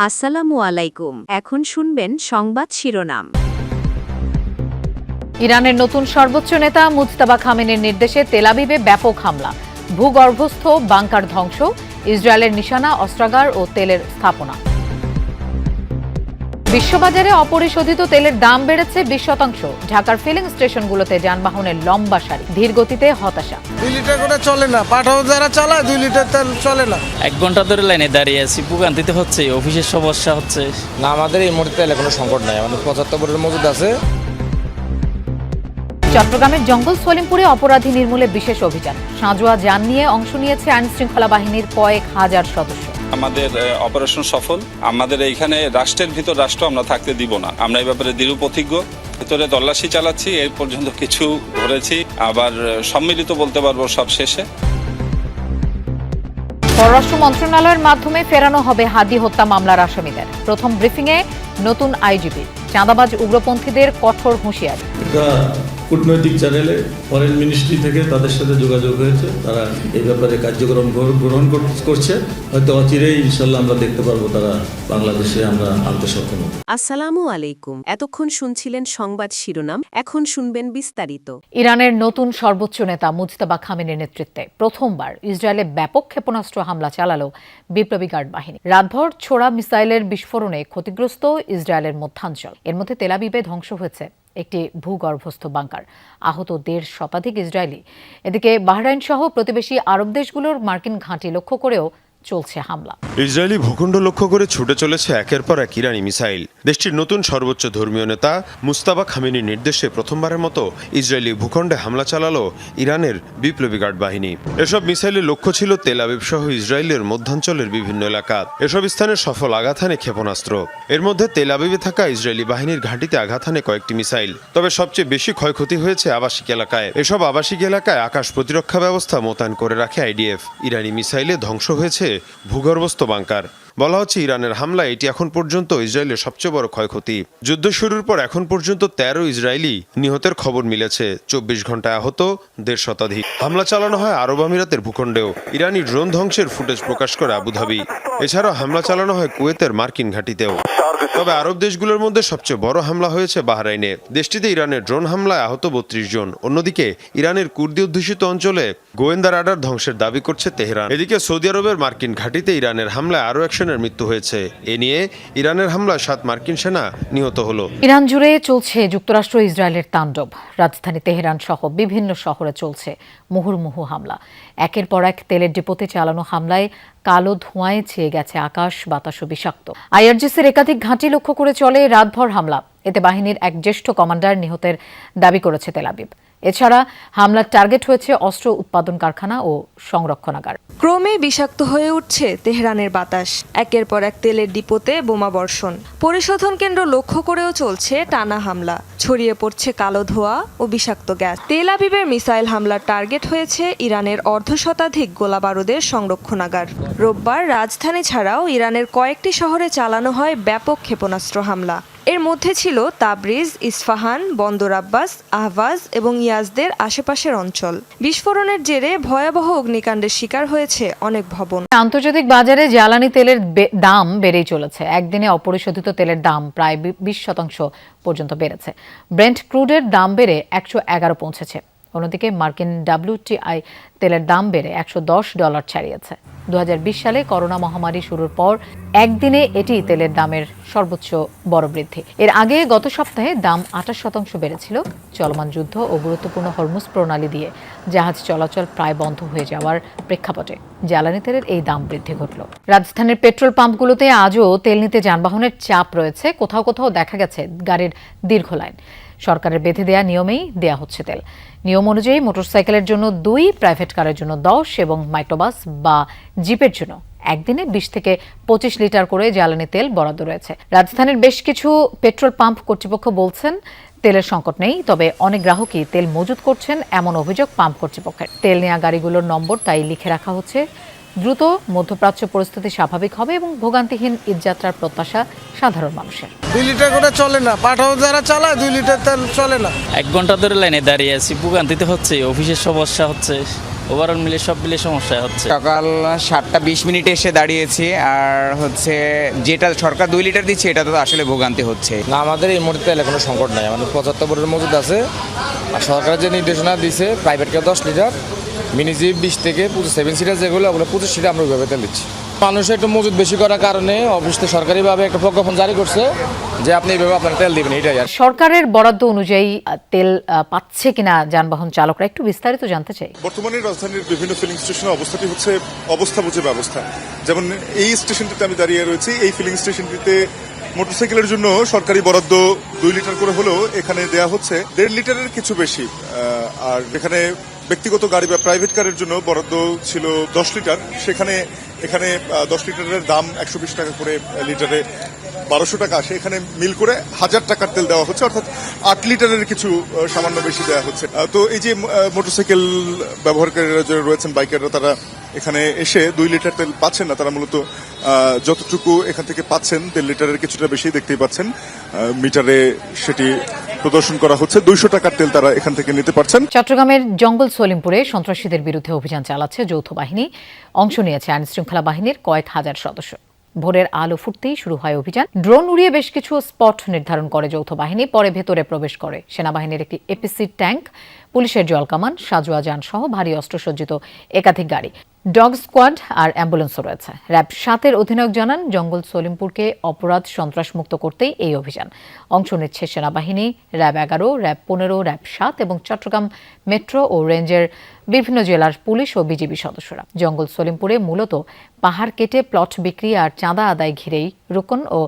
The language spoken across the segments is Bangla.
আসসালামু আলাইকুম। এখন শুনবেন সংবাদ শিরোনাম। ইরানের নতুন সর্বোচ্চ নেতা মুজতাবা খামেনির নির্দেশে তেল আবিবে ব্যাপক হামলা, ভূগর্ভস্থ বাংকার ধ্বংস, ইসরায়েলের নিশানা অস্ত্রাগার ও তেলের স্থাপনা। বিশ্ববাজারে অপরিশোধিত তেলের দাম বেড়েছে 20%। ঢাকার ফিলিং স্টেশনগুলোতে যানবাহনের লম্বা সারি, ধীর গতিতে হতাশা। 2 লিটার করে চলে না, পাঠাও যারা চালায় 2 লিটার তেল চলে না। 1 ঘন্টা ধরে লাইনে দাঁড়িয়ে আছি, ভোগান্তিতে হচ্ছে, অফিসের সমস্যা হচ্ছে। না, আমাদের এই মুহূর্তে তেলে কোনো সংকট নাই, আমাদের 75 বোর্ডের মজুদ আছে। চট্টগ্রামের জঙ্গল সলিমপুরে অপরাধী নির্মূলে বিশেষ অভিযান, সাঁজোয়া যান নিয়ে অংশ নিয়েছে আইনশৃঙ্খলা বাহিনীর কয়েক হাজার সদস্য। আমাদের অপারেশন সফল। আমাদের এইখানে রাষ্ট্রের ভিতর রাষ্ট্র আমরা থাকতে দিব না, আমরা এই ব্যাপারে দৃঢ় প্রতিজ্ঞ। ভিতরে তল্লাশি চালাচ্ছি, এর পর্যন্ত কিছু ধরেছি, আবার সম্মিলিত বলতে পারবো সব শেষে। পররাষ্ট্র মন্ত্রণালয়ের মাধ্যমে ফেরানো হবে হাদি হত্যা মামলার আসামিদের। প্রথম ব্রিফিংয়ে নতুন আইজিপি, চাঁদাবাজ উগ্রপন্থীদের কঠোর হুঁশিয়ারি। কূটনৈতিক চ্যানেলে ফরেন মিনিস্ট্রি থেকে তাদের সাথে যোগাযোগ হয়েছে, তারা এই ব্যাপারে কার্যক্রম গ্রহণ করছে। হয়তো অচিরেই ইনশাল্লাহ আমরা দেখতে পারবো তারা বাংলাদেশে আমরা আনতে সক্ষম হব। আসসালামু আলাইকুম। এতক্ষণ শুনছিলেন সংবাদ শিরোনাম, এখন শুনবেন বিস্তারিত। ইরানের নতুন সর্বোচ্চ নেতা মুজতাবা খামেনির নেতৃত্বে প্রথমবার ইসরায়েলে ব্যাপক ক্ষেপণাস্ত্র হামলা চালালো বিপ্লবী গার্ড বাহিনী। রাতভর ছোড়া মিসাইলের বিস্ফোরণে ক্ষতিগ্রস্ত ইসরায়েলের মধ্যাঞ্চল। এর মধ্যে তেল আবিবে ধ্বংস হয়েছে একটি ভূগর্ভস্থ বাংকার, আহত 1.5 শতাধিক ইসরায়েলি। এদিকে বাহরাইন সহ প্রতিবেশী আরব দেশগুলোর মার্কিন ঘাঁটি লক্ষ্য করেও চলছে হামলা। ইসরায়েলি ভূখণ্ড লক্ষ্য করে ছুটে চলেছে একের পর এক ইরানি মিসাইল। দেশটির নতুন সর্বোচ্চ ধর্মীয় নেতা মুজতাবা খামেনির নির্দেশে প্রথমবারের মতো ইসরায়েলি ভূখণ্ডে হামলা চালালো ইরানের বিপ্লবী গার্ড বাহিনী। এসব মিসাইলের লক্ষ্য ছিল তেল আবিব সহ ইসরায়েলের মধ্যাঞ্চলের বিভিন্ন এলাকা। এসব স্থানে সফল আঘাত হানে ক্ষেপণাস্ত্র। এর মধ্যে তেল আবিবে থাকা ইসরায়েলি বাহিনীর ঘাঁটিতে আঘাত হানে কয়েকটি মিসাইল। তবে সবচেয়ে বেশি ক্ষয়ক্ষতি হয়েছে আবাসিক এলাকায়। এসব আবাসিক এলাকায় আকাশ প্রতিরক্ষা ব্যবস্থা মোতায়েন করে রাখে আইডিএফ। ইরানি মিসাইলে ধ্বংস হয়েছে ভূগর্ভস্থ বাংকার। বলা হচ্ছে ইরানের হামলায় এটি এখন পর্যন্ত ইসরায়েলের সবচেয়ে বড় ক্ষয়ক্ষতি। যুদ্ধ শুরুর পর এখন পর্যন্ত 13 ইসরায়েলি নিহতের খবর মিলেছে। 24 ঘন্টায় আহত 1.5 শতাধিক। হামলা চালানো হয় আরব আমিরাতের ভূখণ্ডেও। ইরানি ড্রোন ধ্বংসের ফুটেজ প্রকাশ করে আবুধাবি। এছাড়াও হামলা চালানো হয় কুয়েতের মার্কিন ঘাঁটিতেও। তবে আরব দেশগুলোর মধ্যে সবচেয়ে বড় হামলা হয়েছে বাহরাইনে। দেশটিতে ইরানের ড্রোন হামলায় আহত 32 জন। অন্যদিকে ইরানের কুর্দি অধ্যুষিত অঞ্চলে গোয়েন্দা রাডার ধ্বংসের দাবি করছে তেহরান। এদিকে সৌদি আরবের মার্কিন ঘাঁটিতে ইরানের হামলায় আরও এক সেনার মৃত্যু হয়েছে। এ নিয়ে ইরানের হামলায় 7 মার্কিন সেনা নিহত হলো। ইরান জুড়ে চলছে যুক্তরাষ্ট্র ইসরায়েলের তাণ্ডব। রাজধানী তেহরান সহ বিভিন্ন শহরে চলছে মুহুর্মুহু হামলা। একের পর এক তেলের ডিপোতে চালানো হামলায় কালো ধোঁয়ায় ছেয়ে গেছে আকাশ, বাতাস ও বিষাক্ত। আইআরজিসির একাধিক ঘাঁটি লক্ষ্য করে চলে রাতভর হামলা। এতে বাহিনীর এক জ্যেষ্ঠ কমান্ডার নিহতের দাবি করেছে তেল আবিব। এছাড়া হামলার টার্গেট হয়েছে অস্ত্র উৎপাদন কারখানা ও সংরক্ষণাগার। ক্রমে বিষাক্ত হয়ে উঠছে তেহরানের বাতাস। একের পর এক তেলের ডিপোতে বোমা বর্ষণ, পরিশোধন কেন্দ্র লক্ষ্য করেও চলছে টানা হামলা। ছড়িয়ে পড়ছে কালো ধোঁয়া ও বিষাক্ত গ্যাস। তেল আবিবের মিসাইল হামলার টার্গেট হয়েছে ইরানের 1.5 শতাধিক গোলাবারুদের সংরক্ষণাগার। রোববার রাজধানী ছাড়াও ইরানের কয়েকটি শহরে চালানো হয় ব্যাপক ক্ষেপণাস্ত্র হামলা। এর মধ্যে ছিল তাবরিজ, ইস্পাহান, বন্দর আব্বাস, আহভাজ এবং ইয়াজদের আশেপাশের অঞ্চল। বিস্ফোরণের জেরে ভয়াবহ অগ্নিকাণ্ডের শিকার হয়েছে অনেক ভবন। আন্তর্জাতিক বাজারে জ্বালানি তেলের দাম বেড়েই চলেছে। একদিনে অপরিশোধিত তেলের দাম প্রায় 20% পর্যন্ত বেড়েছে। ব্রেন্ট ক্রুডের দাম বেড়ে 111 পৌঁছেছে। অন্যদিকে মার্কিন WTI তেলের দাম বেড়ে $110 ছাড়িয়েছে। 2020 সালে করোনা মহামারী শুরুর পর একদিনে এটি তেলের দামের সর্বোচ্চ বড় বৃদ্ধি। এর আগে গত সপ্তাহে দাম 28% বেড়েছিল। চলমান যুদ্ধ ও গুরুত্বপূর্ণ হরমুজ প্রণালী দিয়ে জাহাজ চলাচল প্রায় বন্ধ হয়ে যাওয়ার প্রেক্ষাপটে জ্বালানি তেলের এই দাম বৃদ্ধি ঘটল। রাজধানীর পেট্রোল পাম্পগুলোতে আজও তেল নিতে যানবাহনের চাপ রয়েছে। কোথাও কোথাও দেখা গেছে গাড়ির দীর্ঘ লাইন। সরকারের বেঁধে দেয়া নিয়মেই দেয়া হচ্ছে তেল। নিয়ম অনুযায়ী মোটরসাইকেলের জন্য 2, প্রাইভেট কারের জন্য 10 এবং মাইক্রোবাস বা জিপের জন্য একদিনে 20 থেকে 25 লিটার করে জ্বালানি তেল বরাদ্দ রয়েছে। রাজধানীর বেশ কিছু পেট্রোল পাম্প কর্তৃপক্ষ বলছেন তেলের সংকট নেই, তবে অনেক গ্রাহকই তেল মজুত করছেন এমন অভিযোগ পাম্প কর্তৃপক্ষের। তেল নেওয়া গাড়িগুলোর নম্বর তাই লিখে রাখা হচ্ছে। দ্রুত মধ্যপ্রাচ্য পরিস্থিতি স্বাভাবিক হবে এবং ভোগান্তিহীন ঈদযাত্রার প্রত্যাশা সাধারণ মানুষের। 2 লিটার করে চলে না, পাঠাও যারা চালায় 2 লিটার তেল চলে না। 1 ঘন্টা ধরে লাইনে দাঁড়িয়ে আছি, ভোগান্তিতে হচ্ছে, অফিসের সমস্যা হচ্ছে। ওভারঅল মিলে সব মিলে সমস্যা হচ্ছে। সকাল 7:20 এসে দাঁড়িয়েছি, আর হচ্ছে যেটা সরকার 2 লিটার দিচ্ছে এটা তো আসলে ভোগান্তি হচ্ছে। না, আমাদের এই মুহূর্তে তেলে কোনো সংকট নাই, আমাদের 75 বোর্ডের মজুদ আছে। আর সরকারের যে নির্দেশনা দিচ্ছে প্রাইভেটকে 10 লিটার, মিনিজি 20 থেকে 7 সিটার যেগুলো ওগুলো 25 সিটার আমরা ওইভাবে তেল দিচ্ছি। মানুষ একটু মজুদ বেশি করার কারণে অবশ্যই সরকারিভাবে একটা প্রজ্ঞাপন জারি করছে যে আপনি এইভাবে আপনার তেল দিবেন, এটাই আর। সরকারের বরাদ্দ অনুযায়ী তেল পাচ্ছে কিনা যানবাহন চালকরা, একটু বিস্তারিত জানতে চাই। বর্তমানে রাজধানীর বিভিন্ন ফিলিং স্টেশনের অবস্থাটি হচ্ছে অবস্থা বুঝে ব্যবস্থা। যেমন এই স্টেশনটিতে আমি দাঁড়িয়ে রয়েছি, এই ফিলিং স্টেশনটিতে মোটরসাইকেলের জন্য সরকারি বরাদ্দ 2 লিটার করে হলেও এখানে দেয়া হচ্ছে 1.5 লিটারের কিছু বেশি। আর যেখানে ব্যক্তিগত গাড়ি বা প্রাইভেট কারের জন্য বরাদ্দ ছিল 10 লিটার, সেখানে এখানে 10 লিটারের দাম 120 টাকা করে, লিটারে 1200 টাকা আসে। এখানে মিল করে 1000 টাকার তেল দেওয়া হচ্ছে, অর্থাৎ 8 লিটারের কিছু সামান্য বেশি দেওয়া হচ্ছে। তো এই যে মোটরসাইকেল ব্যবহারকারীরা যারা রয়েছেন, বাইকাররা, তারা এখানে এসে 2 লিটার তেল পাচ্ছেন না, তারা মূলত যতটুকু এখান থেকে পাচ্ছেন 1.5 লিটারের কিছুটা বেশি দেখতেই পাচ্ছেন, মিটারে সেটি প্রদর্শন করা হচ্ছে। 200 টাকার তেল তারা এখান থেকে নিতে পারছেন। চট্টগ্রামের জঙ্গল সলিমপুরে সন্ত্রাসীদের বিরুদ্ধে অভিযান চালাচ্ছে যৌথ বাহিনী। অংশ নিয়েছে আইন শৃঙ্খলা বাহিনীর কয়েক হাজার সদস্য। ভোরের আলো ফুটতেই শুরু হয় অভিযান। ড্রোন উড়িয়ে বেশ কিছু স্পট নির্ধারণ করে যৌথ বাহিনী, পরে ভেতরে প্রবেশ করে সেনাবাহিনীর একটি এপিসি ট্যাঙ্ক, পুলিশের জলকামান, সাজোয়া যান সহ ভারী অস্ত্রসজ্জিত একাধিক গাড়ি, ডগ স্কোয়াড আর অ্যাম্বুলেন্সও রয়েছে। র্যাব 7-এর অধিনায়ক জানান, জঙ্গল সলিমপুরকে অপরাধ সন্ত্রাসমুক্ত করতেই এই অভিযান। অংশ নিচ্ছে সেনাবাহিনী, র্যাব 11, র্যাব 15, র্যাব 7 এবং চট্টগ্রাম মেট্রো ও রেঞ্জের বিভিন্ন জেলার পুলিশ ও বিজিবি সদস্যরা। জঙ্গল সলিমপুরে মূলত পাহাড় কেটে প্লট বিক্রি আর চাঁদা আদায় ঘিরেই রুকন ও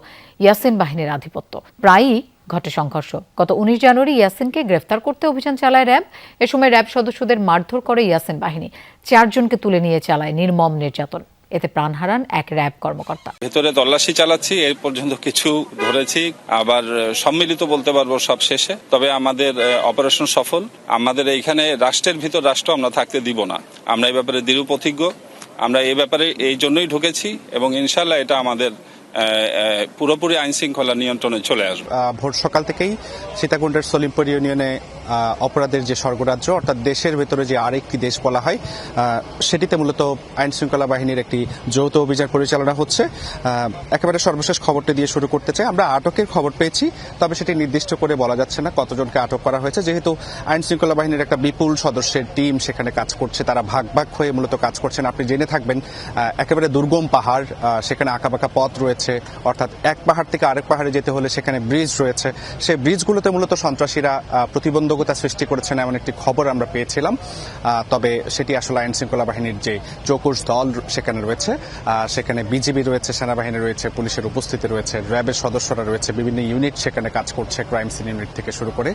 ইয়াসিন বাহিনীর আধিপত্য। প্রায়ই ঘটে সংঘর্ষ। গত 19 জানুয়ারি ইয়াসিনকে গ্রেফতার করতে অভিযান চালায় র্যাব। এ সময় র্যাব সদস্যদের মারধর করে ইয়াসিন বাহিনী। 4 জনকে তুলে নিয়ে চালায় নির্মম নির্যাতন। এতে প্রাণ হারান এক র্যাব কর্মকর্তা। ভেতরে তল্লাশি চালাচ্ছি, এর পর্যন্ত কিছু ধরেছি, আবার সম্মিলিত বলতে পারবো সব শেষে। তবে আমাদের অপারেশন সফল। আমাদের এইখানে রাষ্ট্রের ভিতর রাষ্ট্র আমরা থাকতে দিব না, আমরা এই ব্যাপারে দৃঢ় প্রতিজ্ঞ। আমরা এই ব্যাপারে এই জন্যই ঢুকেছি এবং ইনশাল্লাহ এটা আমাদের পুরোপুরি আইন শৃঙ্খলা নিয়ন্ত্রণে চলে আসবে। ভোর সকাল থেকেই সীতাকুণ্ডের সলিমপুর ইউনিয়নে অপরাধের যে স্বর্গরাজ্য, অর্থাৎ দেশের ভেতরে যে আরেকটি দেশ বলা হয়, সেটিতে মূলত আইন শৃঙ্খলা বাহিনীর একটি যৌথ অভিযান পরিচালনা হচ্ছে। একেবারে সর্বশেষ খবরটি দিয়ে শুরু করতে চাই। আমরা আটকের খবর পেয়েছি, তবে সেটি নির্দিষ্ট করে বলা যাচ্ছে না কতজনকে আটক করা হয়েছে, যেহেতু আইন শৃঙ্খলা বাহিনীর একটা বিপুল সদস্যের টিম সেখানে কাজ করছে। তারা ভাগ ভাগ হয়ে মূলত কাজ করছেন। আপনি জেনে থাকবেন, একেবারে দুর্গম পাহাড়, সেখানে আঁকাবাঁকা পথ রয়েছে, অর্থাৎ এক পাহাড় থেকে আরেক পাহাড়ে যেতে হলে সেখানে ব্রিজ রয়েছে। সেই ব্রিজগুলোতে মূলত সন্ত্রাসীরা প্রতিবন্ধকতা সৃষ্টি করেছেন এমন একটি খবর আমরা পেয়েছিলাম। তবে সেটি আসলে আইন শৃঙ্খলা বাহিনীর যে চৌকুশ দল সেখানে রয়েছে, সেখানে বিজিবি রয়েছে, সেনাবাহিনী রয়েছে, পুলিশের উপস্থিতি রয়েছে, র্যাবের সদস্যরা রয়েছে, বিভিন্ন ইউনিট সেখানে কাজ করছে, ক্রাইম সিন ইউনিট থেকে শুরু করে।